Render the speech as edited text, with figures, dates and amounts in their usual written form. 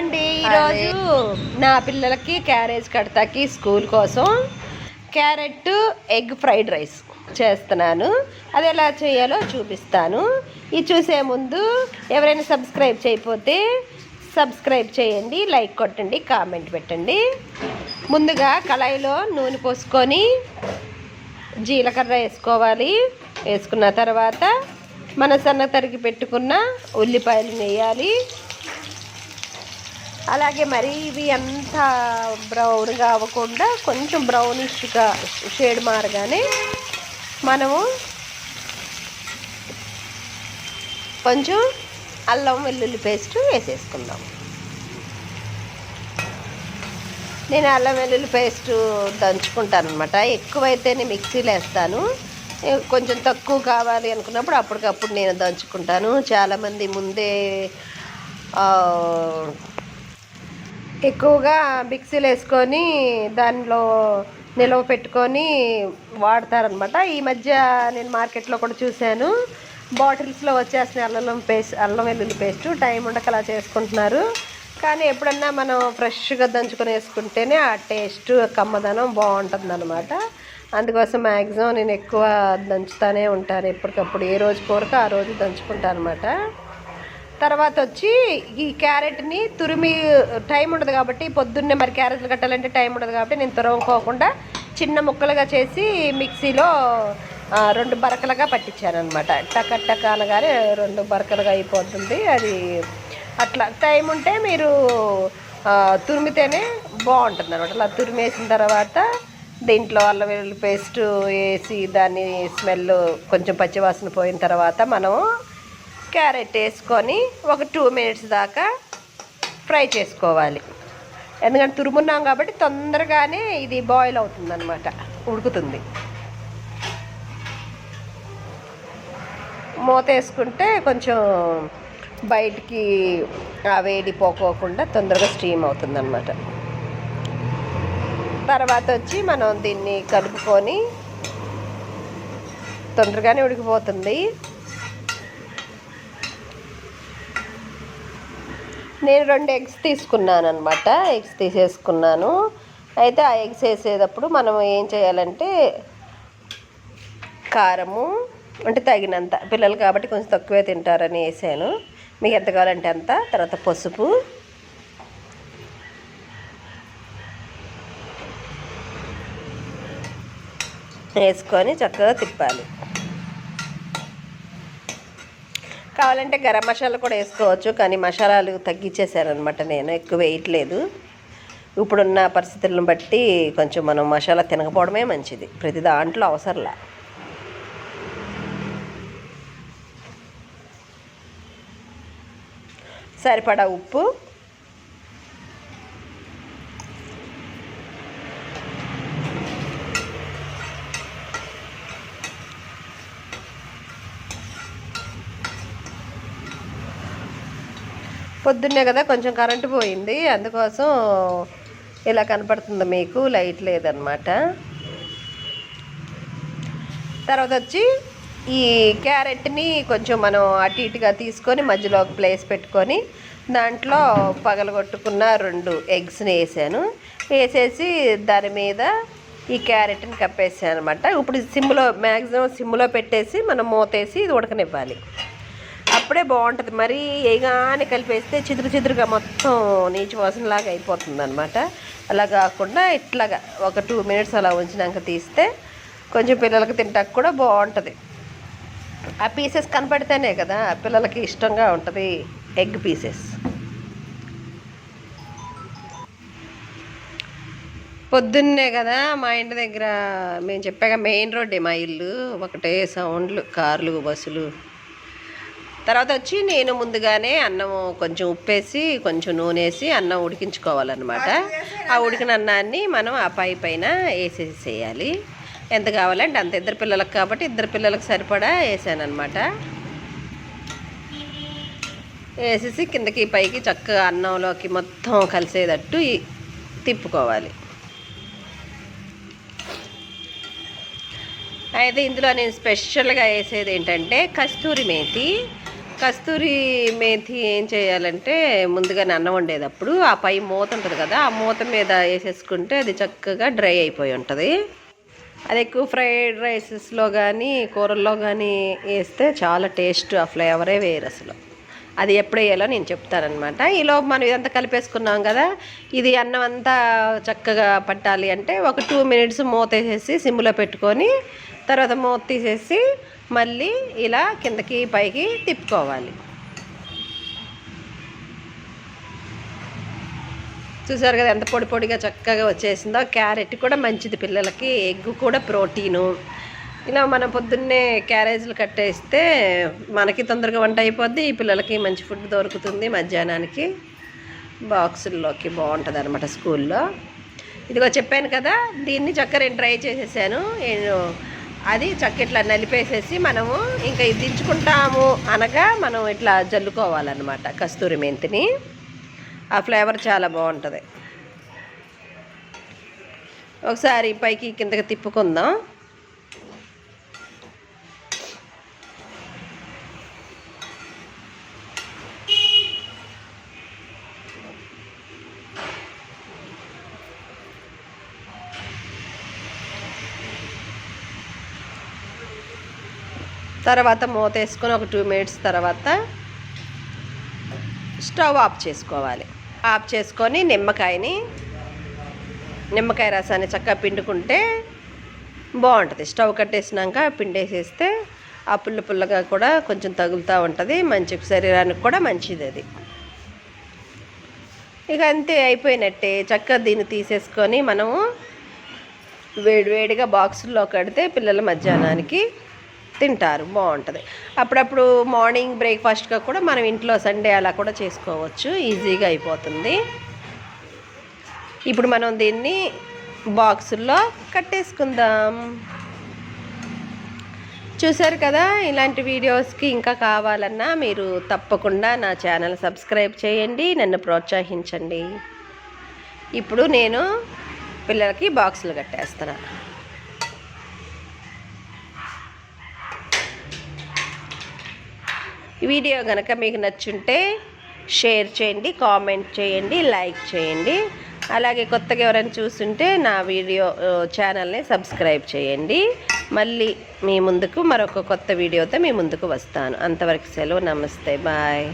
అండి. ఈరోజు నా పిల్లలకి క్యారేజ్ కడతాకి స్కూల్ కోసం క్యారెట్ ఎగ్ ఫ్రైడ్ రైస్ చేస్తున్నాను. అది ఎలా చేయాలో చూపిస్తాను. ఇది చూసే ముందు ఎవరైనా సబ్స్క్రైబ్ చేయకపోతే సబ్స్క్రైబ్ చేయండి, లైక్ కొట్టండి, కామెంట్ పెట్టండి. ముందుగా కళాయిలో నూనె పోసుకొని జీలకర్ర వేసుకోవాలి. వేసుకున్న తర్వాత మన సన్న తరిగి పెట్టుకున్న ఉల్లిపాయలు వేయాలి. అలాగే మరి ఇవి అంత బ్రౌన్గా అవ్వకుండా కొంచెం బ్రౌనిష్గా షేడ్ మారగానే మనము కొంచెం అల్లం వెల్లుల్లి పేస్ట్ వేసేసుకుందాం. నేను అల్లం వెల్లుల్లి పేస్ట్ దంచుకుంటాను అనమాట. ఎక్కువైతేనే మిక్సీలో వేస్తాను, కొంచెం తక్కువ కావాలి అనుకున్నప్పుడు అప్పటికప్పుడు నేను దంచుకుంటాను. చాలామంది ముందే ఎక్కువగా మిక్సీలో వేసుకొని దానిలో నిలవ పెట్టుకొని వాడతారనమాట. ఈ మధ్య నేను మార్కెట్లో కూడా చూశాను, బాటిల్స్లో వచ్చేస్తున్నాయి అల్లం వెల్లుల్లి పేస్ట్. టైం ఉండక అలా చేసుకుంటున్నారు. కానీ ఎప్పుడన్నా మనం ఫ్రెష్గా దంచుకొని వేసుకుంటేనే ఆ టేస్ట్ కమ్మదనం బాగుంటుంది అనమాట. అందుకోసం మ్యాక్సిమం నేను ఎక్కువ దంచుతూనే ఉంటాను. ఎప్పటికప్పుడు ఏ రోజు కూరకు ఆ రోజు దంచుకుంటాను అనమాట. తర్వాత వచ్చి ఈ క్యారెట్ని తురిమి టైం ఉండదు కాబట్టి, పొద్దున్నే మరి క్యారెట్లు కట్టాలంటే టైం ఉండదు కాబట్టి నేను తురముకోకుండా చిన్న ముక్కలుగా చేసి మిక్సీలో 2 బరకలుగా పట్టించాను అనమాట. టక అనగానే 2 బరకలుగా అయిపోతుంది. అది అట్లా టైం ఉంటే మీరు తురిమితేనే బాగుంటుంది అనమాట. అలా తురిమేసిన తర్వాత దీంట్లో అల్లం వెల్లుల్లి పేస్ట్ వేసి దాన్ని స్మెల్ కొంచెం పచ్చివాసన పోయిన తర్వాత మనం క్యారెట్ వేసుకొని ఒక 2 మినిట్స్ దాకా ఫ్రై చేసుకోవాలి. ఎందుకంటే తురుమున్నాం కాబట్టి తొందరగానే ఇది బాయిల్ అవుతుంది అనమాట, ఉడుకుతుంది. మూత వేసుకుంటే కొంచెం బయటికి ఆ వేడి పోకోకుండా తొందరగా స్టీమ్ అవుతుంది అనమాట. తర్వాత వచ్చి మనం దీన్ని కలుపుకొని తొందరగానే ఉడికిపోతుంది. నేను 2 ఎగ్స్ తీసుకున్నాను అనమాట. ఎగ్స్ తీసేసుకున్నాను. అయితే ఆ ఎగ్స్ వేసేటప్పుడు మనం ఏం చేయాలంటే కారము అంటే తగినంత, పిల్లలు కాబట్టి కొంచెం తక్కువే తింటారని వేసాను. మీకు ఎంత కావాలంటే అంత. తర్వాత పసుపు, వేసుకొని చక్కగా తిప్పాలి. కావాలంటే గరం మసాలా కూడా వేసుకోవచ్చు, కానీ మసాలాలు తగ్గించేసారనమాట. నేను ఎక్కువ వేయట్లేదు. ఇప్పుడున్న పరిస్థితులను బట్టి కొంచెం మనం మసాలా తినకపోవడమే మంచిది, ప్రతి దాంట్లో అవసరంలా. సరిపడా ఉప్పు, పొద్దున్నే కదా కొంచెం కరెంటు పోయింది, అందుకోసం ఇలా కనపడుతుంది మీకు, లైట్ లేదనమాట. తర్వాత వచ్చి ఈ క్యారెట్ని కొంచెం మనం అటు ఇటుగా తీసుకొని మధ్యలో ఒక ప్లేస్ పెట్టుకొని దాంట్లో పగలగొట్టుకున్న 2 ఎగ్స్ని వేసాను. వేసేసి దాని మీద ఈ క్యారెట్ని కప్పేసాను అనమాట. ఇప్పుడు మ్యాక్సిమం సిమ్లో పెట్టేసి మనం మూతేసి ఇది ఉడకనివ్వాలి. అప్పుడే బాగుంటుంది. మరీ ఏగానే కలిపేస్తే చిదురుగా మొత్తం నీచు వాసనలాగా అయిపోతుంది అనమాట. అలా కాకుండా ఇట్లాగా ఒక 2 మినిట్స్ అలా ఉంచినాక తీస్తే కొంచెం పిల్లలకి తింటాక కూడా బాగుంటుంది. ఆ పీసెస్ కనపడితేనే కదా పిల్లలకి ఇష్టంగా ఉంటుంది, ఎగ్ పీసెస్. పొద్దున్నే కదా మా ఇంటి దగ్గర మేము చెప్పాక మెయిన్ రోడ్డే మా ఇల్లు, ఒకటే సౌండ్లు, కార్లు, బస్సులు. తర్వాత వచ్చి నేను ముందుగానే అన్నం కొంచెం ఉప్పేసి కొంచెం నూనె వేసి అన్నం ఉడికించుకోవాలన్నమాట. ఆ ఉడికిన అన్నాన్ని మనం ఆ పైన వేసేసేయాలి. ఎంత కావాలంటే అంత. 2 పిల్లలకు కాబట్టి 2 పిల్లలకు సరిపడా వేసాను అనమాట. వేసేసి కిందకి పైకి చక్కగా అన్నంలోకి మొత్తం కలిసేటట్టు తిప్పుకోవాలి. అయితే ఇందులో నేను స్పెషల్గా వేసేది ఏంటంటే కస్తూరి మేతి. కస్తూరి మేథి ఏం చేయాలంటే ముందుగానే అన్నం వండేటప్పుడు ఆ పై మూత ఉంటుంది కదా, ఆ మూత మీద వేసేసుకుంటే అది చక్కగా డ్రై అయిపోయి ఉంటుంది. అది ఎక్కువ ఫ్రైడ్ రైసెస్లో కానీ కూరల్లో కానీ వేస్తే చాలా టేస్ట్, ఆ ఫ్లేవరే వేరు అసలు. అది ఎప్పుడు వేయాలో నేను చెప్తానమాట. ఈలోపు మనం ఇదంతా కలిపేసుకున్నాం కదా, ఇది అన్నం అంతా చక్కగా పట్టాలి అంటే ఒక 2 minutes మూత వేసేసి సిమ్లో పెట్టుకొని తర్వాత మూత తీసేసి మళ్ళీ ఇలా కిందకి పైకి తిప్పుకోవాలి. చూసారు కదా ఎంత పొడి పొడిగా చక్కగా వచ్చేసిందో. క్యారెట్ కూడా మంచిది పిల్లలకి, ఎగ్ కూడా ప్రోటీను. ఇలా మనం పొద్దున్నే క్యారేజీలు కట్టేస్తే మనకి తొందరగా వంట అయిపోద్ది, ఈ పిల్లలకి మంచి ఫుడ్ దొరుకుతుంది. మధ్యాహ్నానికి బాక్సుల్లోకి బాగుంటుంది అనమాట స్కూల్లో. ఇదిగో చెప్పాను కదా, దీన్ని చక్కగా నేను ట్రై చేసేసాను. నేను అది చక్క ఇట్లా నలిపేసేసి మనము ఇంకా ఇది దించుకుంటాము అనగా మనం ఇట్లా జల్లుకోవాలన్నమాట కస్తూరి మెంతిని. ఆ ఫ్లేవర్ చాలా బాగుంటుంది. ఒకసారి పైకి కిందకి తిప్పుకుందాం. తర్వాత మూత వేసుకొని ఒక 2 minutes తర్వాత స్టవ్ ఆఫ్ చేసుకోవాలి. ఆఫ్ చేసుకొని నిమ్మకాయ రసాన్ని చక్కగా పిండుకుంటే బాగుంటుంది. స్టవ్ కట్టేసినాక పిండేసేస్తే ఆ పుల్లగా కూడా కొంచెం తగులుతూ ఉంటుంది, మంచి శరీరానికి కూడా మంచిది అది. ఇక అంతే అయిపోయినట్టే. చక్కగా దీన్ని తీసేసుకొని మనము వేడివేడిగా బాక్సుల్లో కడితే పిల్లల మధ్యాహ్నానికి తింటారు, బాగుంటుంది. అప్పుడప్పుడు మార్నింగ్ బ్రేక్ఫాస్ట్గా కూడా మనం ఇంట్లో సండే అలా కూడా చేసుకోవచ్చు, ఈజీగా అయిపోతుంది. ఇప్పుడు మనం దీన్ని బాక్సుల్లో కట్టేసుకుందాం. చూసారు కదా, ఇలాంటి వీడియోస్కి ఇంకా కావాలన్నా మీరు తప్పకుండా నా ఛానల్ సబ్స్క్రైబ్ చేయండి, నన్ను ప్రోత్సహించండి. ఇప్పుడు నేను పిల్లలకి బాక్సులు కట్టేస్తున్నాను. ఈ వీడియో కనుక మీకు నచ్చుంటే షేర్ చేయండి, కామెంట్ చేయండి, లైక్ చేయండి. అలాగే కొత్తగా ఎవరైనా చూస్తుంటే నా వీడియో ఛానల్ని సబ్స్క్రైబ్ చేయండి. మళ్ళీ మీ ముందుకు మరొక కొత్త వీడియోతో మీ ముందుకు వస్తాను. అంతవరకు సెలవు, నమస్తే, బాయ్.